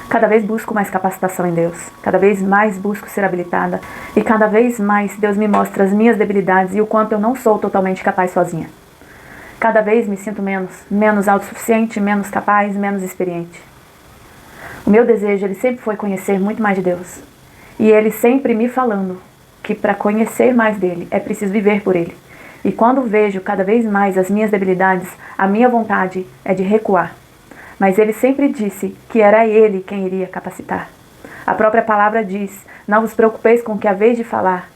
Cada vez busco mais capacitação em Deus. Cada vez mais busco ser habilitada. E cada vez mais Deus me mostra as minhas debilidades e o quanto eu não sou totalmente capaz sozinha. Cada vez me sinto menos autossuficiente, menos capaz, menos experiente. O meu desejo, ele sempre foi conhecer muito mais de Deus. E Ele sempre me falando que para conhecer mais dele, é preciso viver por Ele. E quando vejo cada vez mais as minhas debilidades, a minha vontade é de recuar. Mas Ele sempre disse que era Ele quem iria capacitar. A própria palavra diz, não vos preocupeis com o que haveis de falar,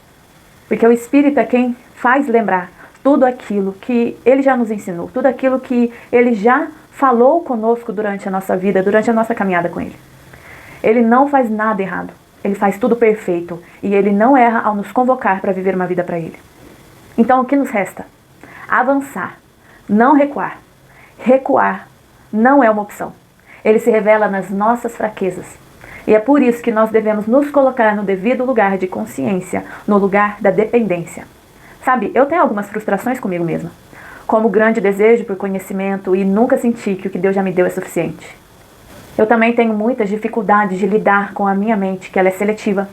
porque o Espírito é quem faz lembrar tudo aquilo que Ele já nos ensinou, tudo aquilo que Ele já falou conosco durante a nossa vida, durante a nossa caminhada com Ele. Ele não faz nada errado, Ele faz tudo perfeito e Ele não erra ao nos convocar para viver uma vida para Ele. Então o que nos resta? Avançar, não recuar. Recuar não é uma opção. Ele se revela nas nossas fraquezas. E é por isso que nós devemos nos colocar no devido lugar de consciência, no lugar da dependência. Sabe, eu tenho algumas frustrações comigo mesma, como grande desejo por conhecimento e nunca senti que o que Deus já me deu é suficiente. Eu também tenho muitas dificuldades de lidar com a minha mente, que ela é seletiva.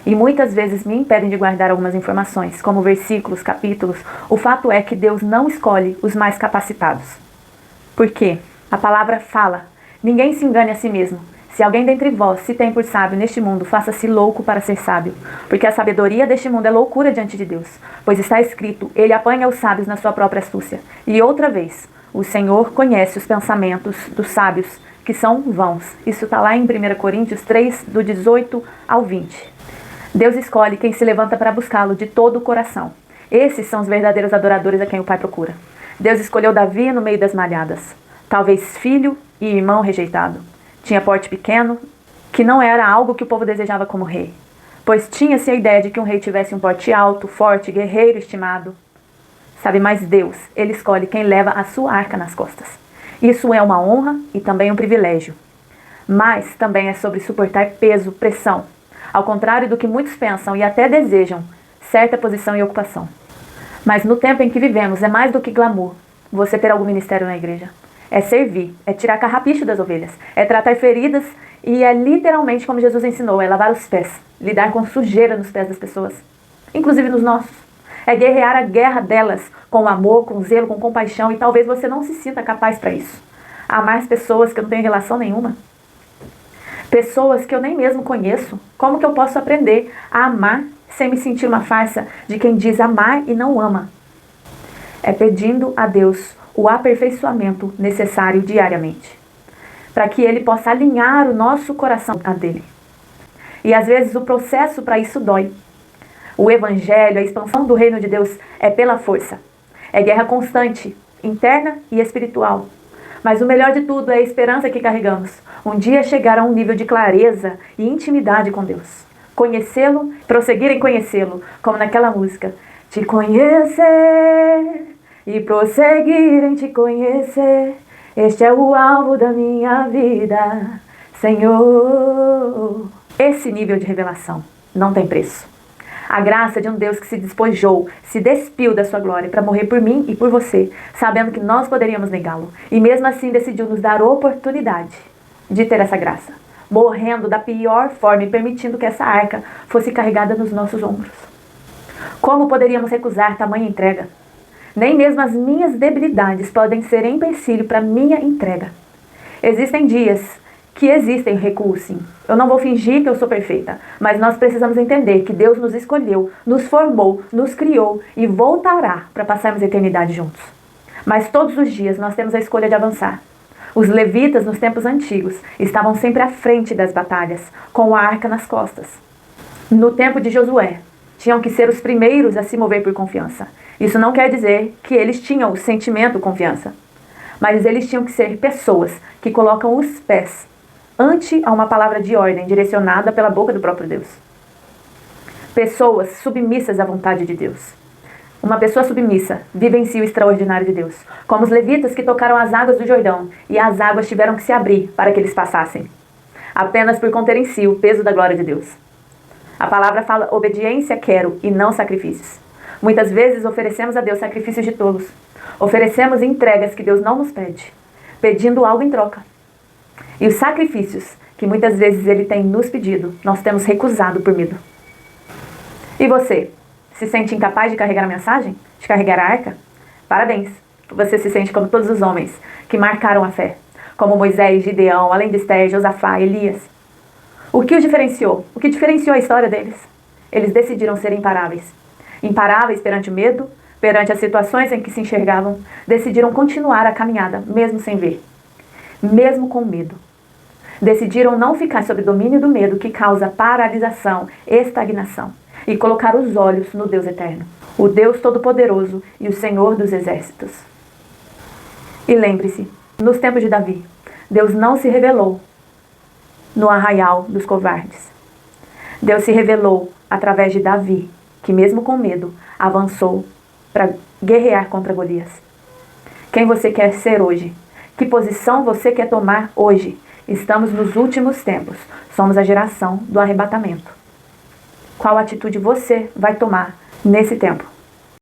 E muitas vezes me impedem de guardar algumas informações, como versículos, capítulos. O fato é que Deus não escolhe os mais capacitados. Por quê? A palavra fala, ninguém se engane a si mesmo. Se alguém dentre vós se tem por sábio neste mundo, faça-se louco para ser sábio. Porque a sabedoria deste mundo é loucura diante de Deus. Pois está escrito, ele apanha os sábios na sua própria astúcia. E outra vez, o Senhor conhece os pensamentos dos sábios, que são vãos. Isso está lá em 1 Coríntios 3, do 18 ao 20. Deus escolhe quem se levanta para buscá-lo de todo o coração. Esses são os verdadeiros adoradores a quem o Pai procura. Deus escolheu Davi no meio das malhadas. Talvez filho e irmão rejeitado. Tinha porte pequeno, que não era algo que o povo desejava como rei. Pois tinha-se a ideia de que um rei tivesse um porte alto, forte, guerreiro, estimado. Sabe, mas Deus, Ele escolhe quem leva a sua arca nas costas. Isso é uma honra e também um privilégio. Mas também é sobre suportar peso, pressão. Ao contrário do que muitos pensam e até desejam, certa posição e ocupação. Mas no tempo em que vivemos é mais do que glamour você ter algum ministério na igreja. É servir, é tirar carrapicho das ovelhas, é tratar feridas e é literalmente como Jesus ensinou, é lavar os pés, lidar com sujeira nos pés das pessoas, inclusive nos nossos. É guerrear a guerra delas com amor, com zelo, com compaixão e talvez você não se sinta capaz para isso. Amar as pessoas que eu não tenho relação nenhuma. Pessoas que eu nem mesmo conheço. Como que eu posso aprender a amar sem me sentir uma farsa de quem diz amar e não ama? É pedindo a Deus o aperfeiçoamento necessário diariamente, para que Ele possa alinhar o nosso coração a dele. E às vezes o processo para isso dói. O Evangelho, a expansão do reino de Deus é pela força. É guerra constante, interna e espiritual. Mas o melhor de tudo é a esperança que carregamos. Um dia chegar a um nível de clareza e intimidade com Deus. Conhecê-lo, prosseguir em conhecê-lo, como naquela música. Te conhecer e prosseguir em te conhecer. Este é o alvo da minha vida, Senhor. Esse nível de revelação não tem preço. A graça de um Deus que se despojou, se despiu da sua glória para morrer por mim e por você, sabendo que nós poderíamos negá-lo. E mesmo assim decidiu nos dar oportunidade de ter essa graça, morrendo da pior forma e permitindo que essa arca fosse carregada nos nossos ombros. Como poderíamos recusar tamanha entrega? Nem mesmo as minhas debilidades podem ser empecilho para minha entrega. Existem dias que existem recuos, sim. Eu não vou fingir que eu sou perfeita, mas nós precisamos entender que Deus nos escolheu, nos formou, nos criou e voltará para passarmos a eternidade juntos. Mas todos os dias nós temos a escolha de avançar. Os levitas, nos tempos antigos, estavam sempre à frente das batalhas, com a arca nas costas. No tempo de Josué, tinham que ser os primeiros a se mover por confiança. Isso não quer dizer que eles tinham o sentimento confiança, mas eles tinham que ser pessoas que colocam os pés ante a uma palavra de ordem direcionada pela boca do próprio Deus. Pessoas submissas à vontade de Deus. Uma pessoa submissa vivencia o extraordinário de Deus, como os levitas que tocaram as águas do Jordão e as águas tiveram que se abrir para que eles passassem, apenas por conter em si o peso da glória de Deus. A palavra fala, obediência quero e não sacrifícios. Muitas vezes oferecemos a Deus sacrifícios de tolos. Oferecemos entregas que Deus não nos pede, pedindo algo em troca. E os sacrifícios que muitas vezes Ele tem nos pedido, nós temos recusado por medo. E você? Se sente incapaz de carregar a mensagem? De carregar a arca? Parabéns! Você se sente como todos os homens que marcaram a fé, como Moisés, Gideão, além de Esther, Josafá, Elias. O que os diferenciou? O que diferenciou a história deles? Eles decidiram ser imparáveis. Imparáveis perante o medo, perante as situações em que se enxergavam, decidiram continuar a caminhada, mesmo sem ver. Mesmo com medo. Decidiram não ficar sob o domínio do medo que causa paralisação, estagnação, e colocar os olhos no Deus eterno, o Deus Todo-Poderoso e o Senhor dos Exércitos. E lembre-se, nos tempos de Davi, Deus não se revelou no arraial dos covardes. Deus se revelou através de Davi, que mesmo com medo, avançou para guerrear contra Golias. Quem você quer ser hoje? Que posição você quer tomar hoje? Estamos nos últimos tempos. Somos a geração do arrebatamento. Qual atitude você vai tomar nesse tempo?